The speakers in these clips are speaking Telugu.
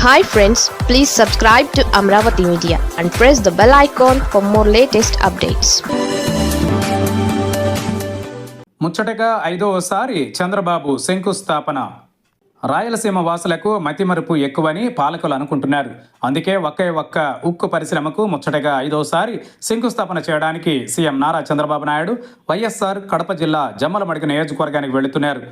Hi friends, please subscribe to Amravati Media and press the bell icon for more latest updates. ముచ్చటగా ఐదోసారి చంద్రబాబు శంకుస్థాపన. రాయలసీమ వాసులకు మతిమరుపు ఎక్కువని పాలకులు అనుకుంటున్నారు. అందుకే ఒకే ఒక్క ఉక్కు పరిశ్రమకు ముచ్చటగా ఐదోసారి శంకుస్థాపన చేయడానికి సీఎం నారా చంద్రబాబు నాయుడు వైఎస్ఆర్ కడప జిల్లా జమ్మలమడుగు నియోజకవర్గానికి వెళుతున్నారు.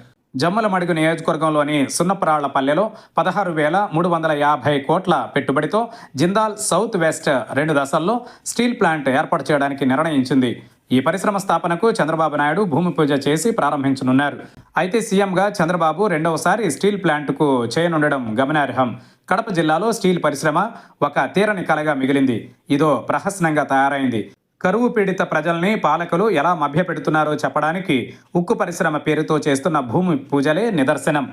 జమ్మలమడుగు నియోజకవర్గంలోని సున్నప్రాళ్లపల్లెలో 16,350 కోట్ల పెట్టుబడితో జిందాల్ సౌత్ వెస్ట్ 2 దశల్లో స్టీల్ ప్లాంట్ ఏర్పాటు చేయడానికి నిర్ణయించింది. ఈ పరిశ్రమ స్థాపనకు చంద్రబాబు నాయుడు భూమి పూజ చేసి ప్రారంభించనున్నారు. అయితే సీఎంగా చంద్రబాబు రెండవసారి స్టీల్ ప్లాంట్కు చేయనుండడం గమనార్హం. కడప జిల్లాలో స్టీల్ పరిశ్రమ ఒక తీరని కలగా మిగిలింది. ఇదో ప్రహసనంగా తయారైంది. కరువు పీడిత ప్రజల్ని పాలకులు ఎలా మభ్యపెడుతున్నారో చెప్పడానికి ఉక్కు పరిశ్రమ పేరుతో చేస్తున్న భూమి పూజలే నిదర్శనం.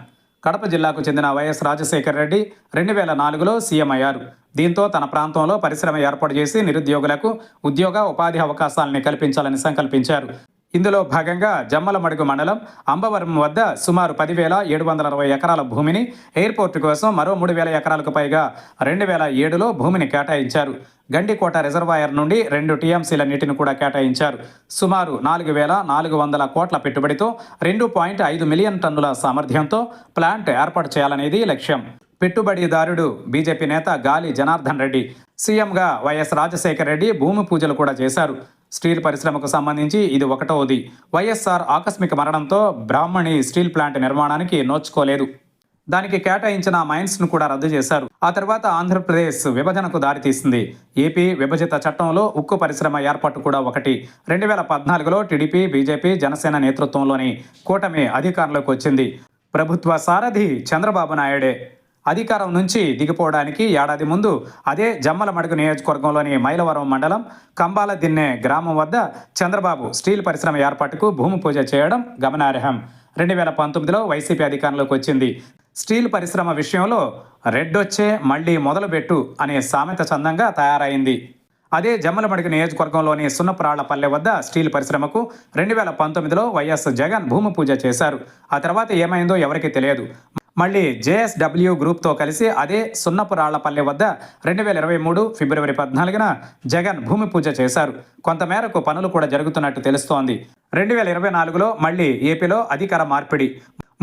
కడప జిల్లాకు చెందిన వైఎస్ రాజశేఖర రెడ్డి 2004లో సీఎం అయ్యారు. దీంతో తన ప్రాంతంలో పరిశ్రమ ఏర్పాటు చేసి నిరుద్యోగులకు ఉద్యోగ ఉపాధి అవకాశాలని కల్పించాలని సంకల్పించారు. ఇందులో భాగంగా జమ్మలమడుగు మండలం అంబవరం వద్ద సుమారు 10,760 ఎకరాల భూమిని ఎయిర్పోర్టు కోసం మరో 3,000 ఎకరాలకు పైగా 2007లో భూమిని కేటాయించారు. గండికోట రిజర్వాయర్ నుండి 2 టీఎంసీల నీటిని కూడా కేటాయించారు. సుమారు 4,400 కోట్ల పెట్టుబడితో 2.5 మిలియన్ టన్నుల సామర్థ్యంతో ప్లాంట్ ఏర్పాటు చేయాలనేది లక్ష్యం. పెట్టుబడిదారుడు బీజేపీ నేత గాలి జనార్దన్ రెడ్డి. సీఎంగా వైఎస్ రాజశేఖర రెడ్డి భూమి పూజలు కూడా చేశారు. స్టీల్ పరిశ్రమకు సంబంధించి ఇది 1వది. వైఎస్ఆర్ ఆకస్మిక మరణంతో బ్రాహ్మణి స్టీల్ ప్లాంట్ నిర్మాణానికి నోచుకోలేదు. దానికి కేటాయించిన మైన్స్ను కూడా రద్దు చేశారు. ఆ తర్వాత ఆంధ్రప్రదేశ్ విభజనకు దారితీసింది. ఏపీ విభజిత చట్టంలో ఉక్కు పరిశ్రమ ఏర్పాటు కూడా ఒకటి. 2014లో టీడీపీ, బీజేపీ, జనసేన నేతృత్వంలోని కూటమి అధికారంలోకి వచ్చింది. ప్రభుత్వ సారథి చంద్రబాబు నాయుడే. అధికారం నుంచి దిగిపోవడానికి ఏడాది ముందు అదే జమ్మలమడుగు నియోజకవర్గంలోని మైలవరం మండలం కంబాల దిన్నె గ్రామం వద్ద చంద్రబాబు స్టీల్ పరిశ్రమ ఏర్పాటుకు భూమి పూజ చేయడం గమనార్హం. 2019లో వైసీపీ అధికారంలోకి వచ్చింది. స్టీల్ పరిశ్రమ విషయంలో రెడ్డొచ్చే మళ్లీ మొదలుపెట్టు అనే సామెత చందంగా తయారైంది. అదే జమ్మలమడుగు నియోజకవర్గంలోని సున్నప్రాళ్లపల్లె వద్ద స్టీల్ పరిశ్రమకు 2019లో వైఎస్ జగన్ భూమి పూజ చేశారు. ఆ తర్వాత ఏమైందో ఎవరికీ తెలియదు. మళ్ళీ జేఎస్డబ్ల్యూ గ్రూప్తో కలిసి అదే సున్నపురాళ్లపల్లె వద్ద 2023 ఫిబ్రవరి 14న జగన్ భూమి పూజ చేశారు. కొంతమేరకు పనులు కూడా జరుగుతున్నట్టు తెలుస్తోంది. 2024లో మళ్ళీ ఏపీలో అధికార మార్పిడి.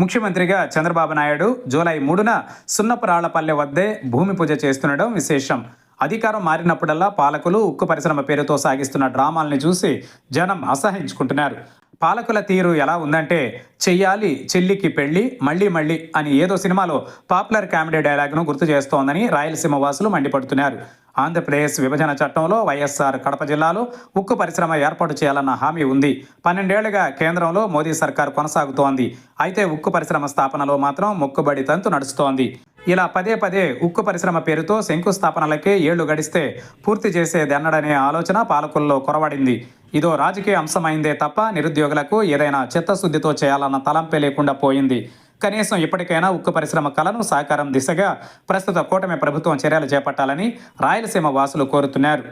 ముఖ్యమంత్రిగా చంద్రబాబు నాయుడు జూలై 3న సున్నపురాళ్లపల్లె వద్దే భూమి పూజ చేస్తుండడం విశేషం. అధికారం మారినప్పుడల్లా పాలకులు ఉక్కు పరిశ్రమ పేరుతో సాగిస్తున్న డ్రామాల్ని చూసి జనం అసహించుకుంటున్నారు. పాలకుల తీరు ఎలా ఉందంటే చెయ్యాలి చెల్లికి పెళ్లి మళ్ళీ మళ్ళీ అని ఏదో సినిమాలో పాపులర్ కామెడీ డైలాగ్ను గుర్తు చేస్తోందని రాయలసీమ వాసులు మండిపడుతున్నారు. ఆంధ్రప్రదేశ్ విభజన చట్టంలో వైఎస్ఆర్ కడప జిల్లాలో ఉక్కు పరిశ్రమ ఏర్పాటు చేయాలన్న హామీ ఉంది. 12 ఏళ్లుగా కేంద్రంలో మోదీ సర్కార్ కొనసాగుతోంది. అయితే ఉక్కు పరిశ్రమ స్థాపనలో మాత్రం మొక్కుబడి తంతు నడుస్తోంది. ఇలా పదే ఉక్కు పరిశ్రమ పేరుతో శంకుస్థాపనలకే ఏళ్లు గడిస్తే పూర్తి చేసేదెన్నడనే ఆలోచన పాలకుల్లో కొరవడింది. ఇదో రాజకీయ అంశమైందే తప్ప నిరుద్యోగులకు ఏదైనా చిత్తశుద్ధితో చేయాలన్న తలంపే లేకుండా పోయింది. కనీసం ఇప్పటికైనా ఉక్కు పరిశ్రమ కలను సాకారం దిశగా ప్రస్తుత కూటమి ప్రభుత్వం చర్యలు చేపట్టాలని రాయలసీమ వాసులు కోరుతున్నారు.